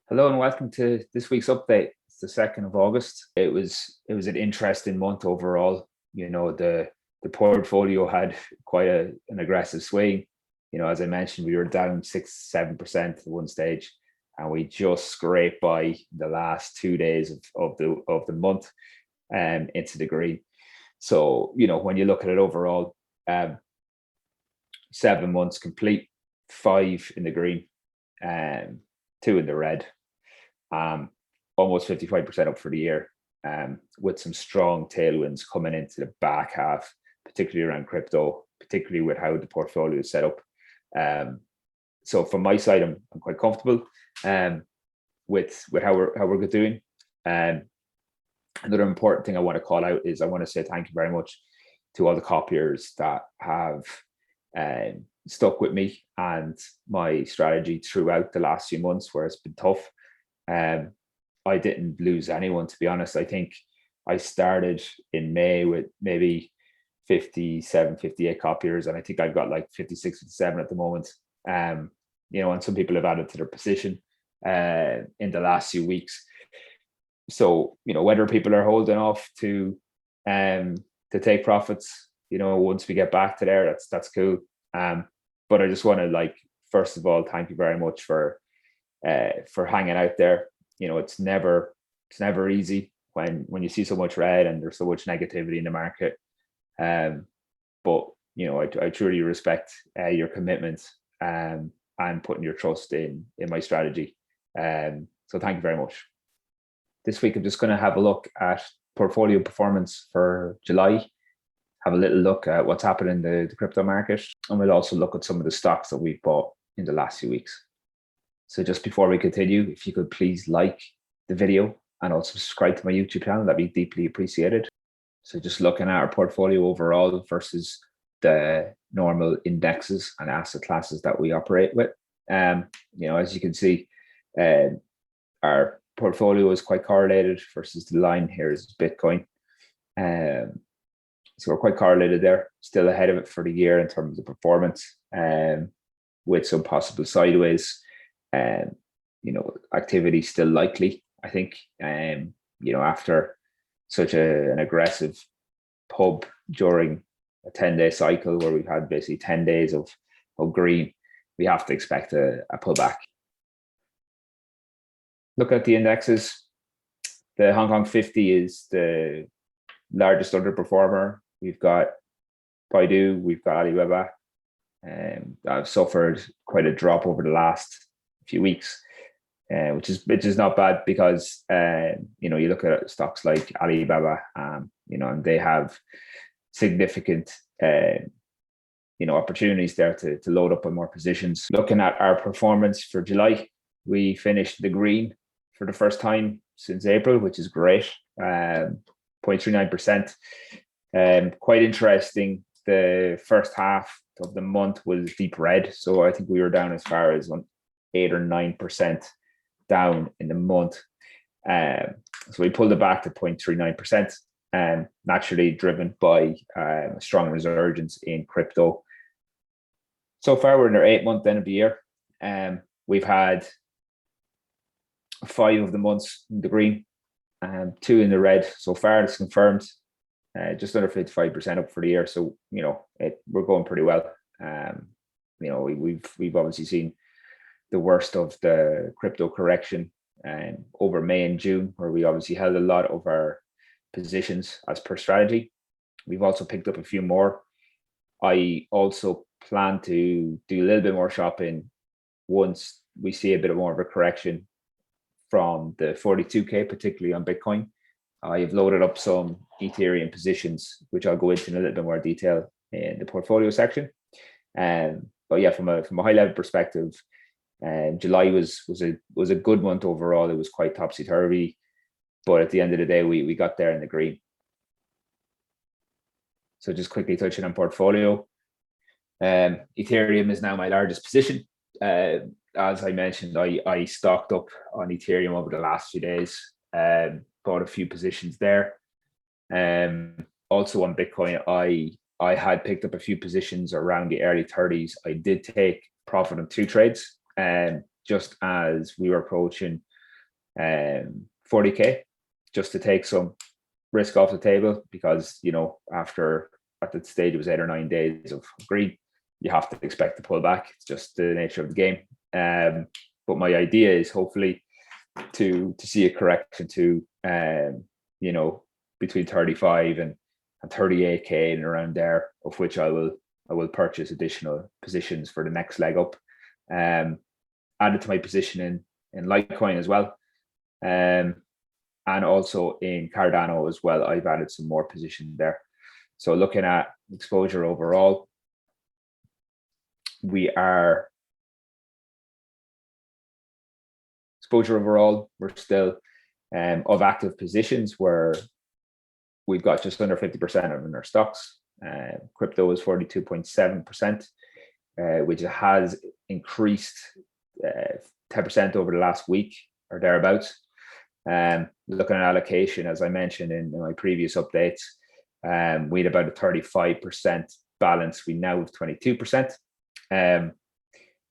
Hello and welcome to this week's update. It's the 2nd of August. It was an interesting month overall. The portfolio had quite an aggressive swing. As I mentioned, we were down 6-7% at one stage, and we just scraped by the last 2 days of the month into the green. So, when you look at it overall, 7 months complete, 5 in the green, 2 in the red. Almost 55% up for the year, with some strong tailwinds coming into the back half, particularly around crypto, particularly with how the portfolio is set up. So from my side, I'm quite comfortable with how we're doing. Another important thing I want to call out is I want to say thank you very much to all the copiers that have stuck with me and my strategy throughout the last few months where it's been tough. I didn't lose anyone, to be honest. I think I started in May with maybe 57, 58 copiers, and I think I've got like 56, 57 at the moment. And some people have added to their position in the last few weeks. So, whether people are holding off to take profits, once we get back to there, that's cool. But I just want to first of all, thank you very much for hanging out there. It's never easy when you see so much red and there's so much negativity in the market. But I truly respect your commitment and putting your trust in my strategy. So thank you very much. This week I'm just going to have a look at portfolio performance for July, have a little look at what's happened in the crypto market, and we'll also look at some of the stocks that we've bought in the last few weeks. So just before we continue, if you could please like the video and also subscribe to my YouTube channel, that'd be deeply appreciated. So just looking at our portfolio overall versus the normal indexes and asset classes that we operate with. As you can see, our portfolio is quite correlated versus the line here is Bitcoin. So we're quite correlated there, still ahead of it for the year in terms of performance, with some possible sideways. Activity still likely, I think, after such an aggressive pub during a 10-day cycle where we've had basically 10 days of green, we have to expect a pullback. Look at the indexes. The Hong Kong 50 is the largest underperformer. We've got Baidu, we've got Alibaba, and I've suffered quite a drop over the last few weeks, which is not bad because you look at stocks like Alibaba, and they have significant opportunities there to load up on more positions. Looking at our performance for July, we finished the green for the first time since April, which is great. 0.39%. Quite interesting. The first half of the month was deep red, so I think we were down as far as 8 or 9% down in the month. So we pulled it back to 0.39%, naturally driven by a strong resurgence in crypto. So far, we're in our 8-month end of the year. We've had 5 of the months in the green, 2 in the red. So far, it's confirmed. Just under 55% up for the year. So, we're going pretty well. We've obviously seen the worst of the crypto correction over May and June, where we obviously held a lot of our positions as per strategy. We've also picked up a few more. I also plan to do a little bit more shopping once we see a bit more of a correction from the 42K, particularly on Bitcoin. I have loaded up some Ethereum positions, which I'll go into in a little bit more detail in the portfolio section. But yeah, from a high level perspective, July was a good month overall. It was quite topsy turvy, but at the end of the day, we got there in the green. So just quickly touching on portfolio, Ethereum is now my largest position. As I mentioned, I stocked up on Ethereum over the last few days. Bought a few positions there. Also on Bitcoin, I had picked up a few positions around the early 30s. I did take profit on 2 trades, just as we were approaching 40k, just to take some risk off the table, because after at that stage it was 8 or 9 days of green, you have to expect to pull back. It's just the nature of the game. But my idea is hopefully to see a correction to between 35 and 38k and around there, of which I will purchase additional positions for the next leg up. Added to my position in Litecoin as well, and also in Cardano as well. I've added some more positions there. So looking at exposure overall, we're still of active positions where we've got just under 50% in our stocks. Crypto is 42.7%, which has increased 10% over the last week or thereabouts. Looking at allocation, as I mentioned in my previous updates, we had about a 35% balance. We now have 22%.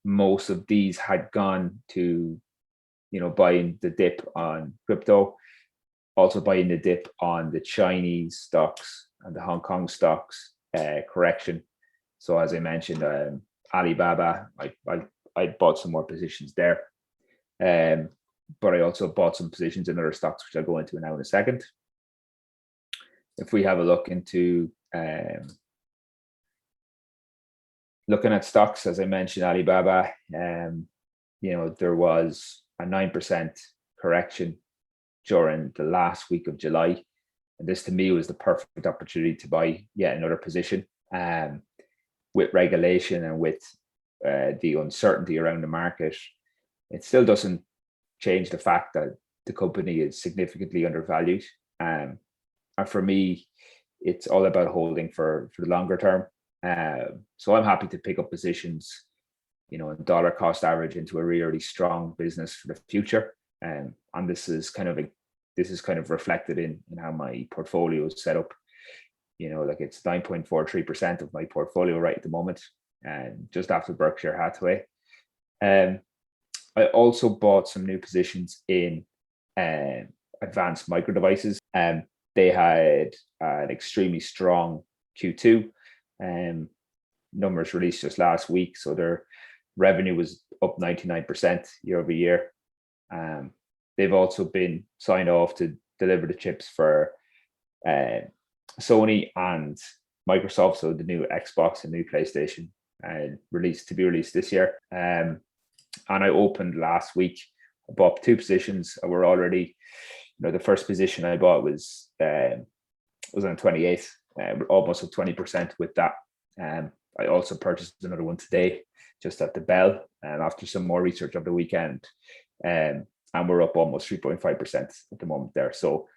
Most of these had gone to buying the dip on crypto, also buying the dip on the Chinese stocks and the Hong Kong stocks correction. So as I mentioned, Alibaba, I bought some more positions there, but I also bought some positions in other stocks, which I'll go into now in a second. If we have a look into looking at stocks, as I mentioned, Alibaba, there was a 9% correction during the last week of July. And this to me was the perfect opportunity to buy yet another position. With regulation and with the uncertainty around the market, it still doesn't change the fact that the company is significantly undervalued. And for me, it's all about holding for the longer term. So I'm happy to pick up positions, in dollar cost average into a really strong business for the future. And this is kind of reflected in how my portfolio is set up. It's 9.43% of my portfolio right at the moment, and just after Berkshire Hathaway. I also bought some new positions in advanced micro devices. They had an extremely strong Q2. Numbers released just last week, so their revenue was up 99% year over year. They've also been signed off to deliver the chips for Sony and Microsoft, so the new Xbox and new PlayStation, to be released this year. And I opened last week. I bought 2 positions. We're already, the first position I bought was on 28th, almost up 20% with that. I also purchased another one today, just at the bell, and after some more research over the weekend, and we're up almost 3.5% at the moment there. So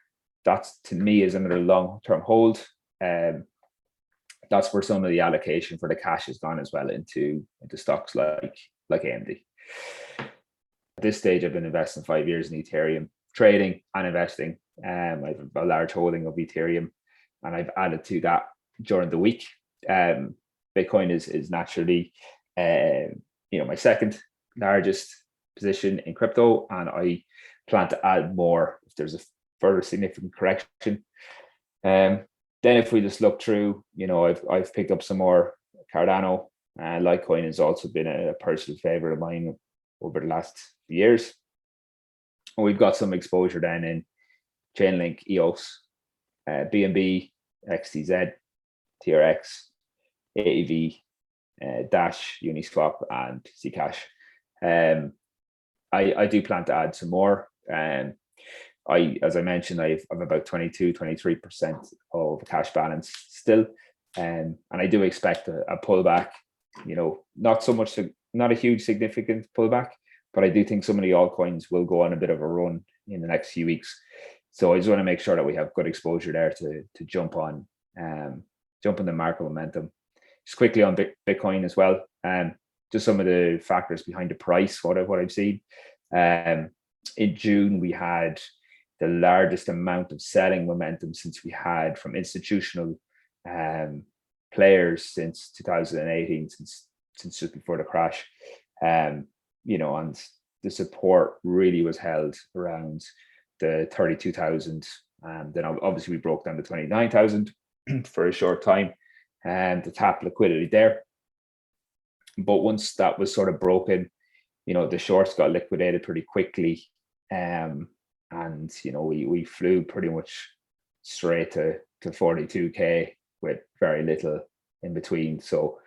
that's, to me, is another long-term hold. That's where some of the allocation for the cash has gone as well into stocks like AMD. At this stage, I've been investing 5 years in Ethereum, trading and investing. I have a large holding of Ethereum, and I've added to that during the week. Bitcoin is naturally, my second largest position in crypto, and I plan to add more if there's a further significant correction. Then if we just look through, I've picked up some more Cardano. Litecoin has also been a personal favorite of mine over the last few years. And we've got some exposure then in Chainlink, EOS, BNB, XTZ, TRX, AEV, Dash, Uniswap, and Zcash. I do plan to add some more. As I mentioned, I've about 23% of cash balance still. And I do expect a pullback, not a huge significant pullback, but I do think some of the altcoins will go on a bit of a run in the next few weeks. So I just want to make sure that we have good exposure there to jump on the market momentum. Just quickly on Bitcoin as well, just some of the factors behind the price, what I've seen. In June, we had the largest amount of selling momentum since we had from institutional players since 2018, since just before the crash. And the support really was held around the 32,000. And then obviously we broke down to 29,000 for a short time and to tap liquidity there. But once that was sort of broken, the shorts got liquidated pretty quickly. And, we flew pretty much straight to 42K with very little in between. So,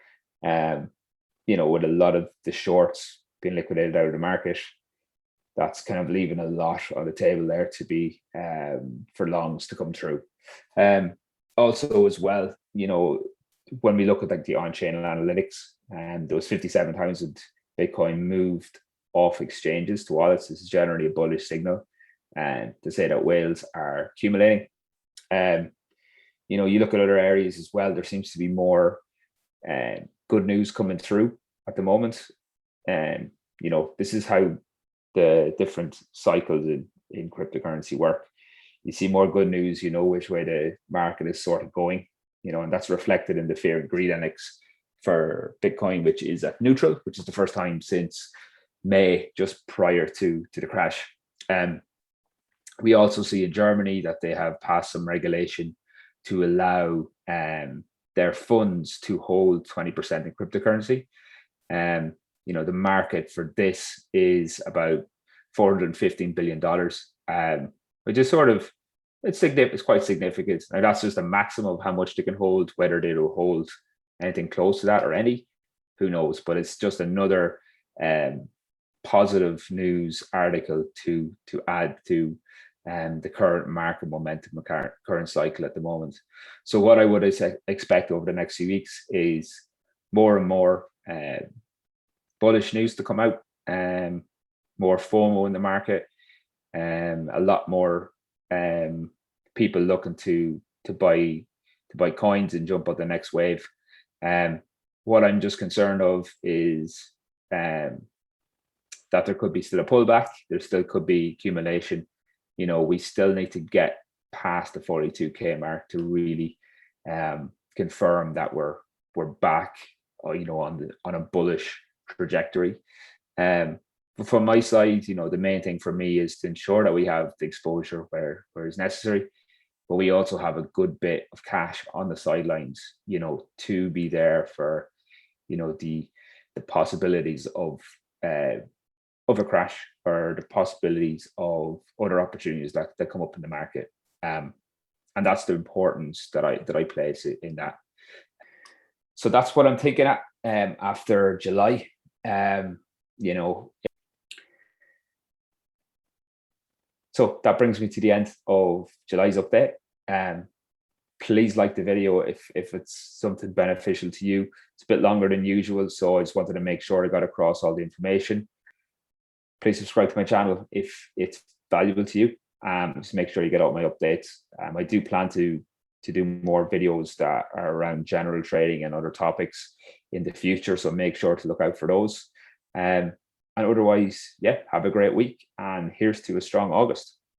with a lot of the shorts being liquidated out of the market, that's kind of leaving a lot on the table there to be for longs to come through. Also as well, when we look at like the on-chain analytics, and those 57,000 Bitcoin moved off exchanges to wallets, this is generally a bullish signal, and to say that whales are accumulating. You look at other areas as well, there seems to be more good news coming through at the moment. And, this is how the different cycles in cryptocurrency work. You see more good news, which way the market is sort of going, and that's reflected in the fear and greed index for Bitcoin, which is at neutral, which is the first time since May, just prior to the crash. We also see in Germany that they have passed some regulation to allow their funds to hold 20% in cryptocurrency. The market for this is about $415 billion, which is sort of, it's quite significant. Now that's just a maximum of how much they can hold. Whether they will hold anything close to that or any, who knows? But it's just another positive news article to add to the current market momentum, current cycle at the moment. So what I would expect over the next few weeks is more and more bullish news to come out, more FOMO in the market, a lot more people looking to buy coins and jump on the next wave. What I'm just concerned of is that there could be still a pullback. There still could be accumulation. We still need to get past the 42K mark to really confirm that we're back, on a bullish trajectory. But from my side, the main thing for me is to ensure that we have the exposure where it's necessary, but we also have a good bit of cash on the sidelines, to be there for, the possibilities of a crash, or the possibilities of other opportunities that come up in the market. And that's the importance that I place in that. So that's what I'm thinking at after July. So that brings me to the end of July's update. Please like the video if it's something beneficial to you. It's a bit longer than usual, so I just wanted to make sure I got across all the information. Please subscribe to my channel if it's valuable to you. Just make sure you get all my updates. I do plan to do more videos that are around general trading and other topics in the future, so make sure to look out for those. And otherwise, have a great week, and here's to a strong August.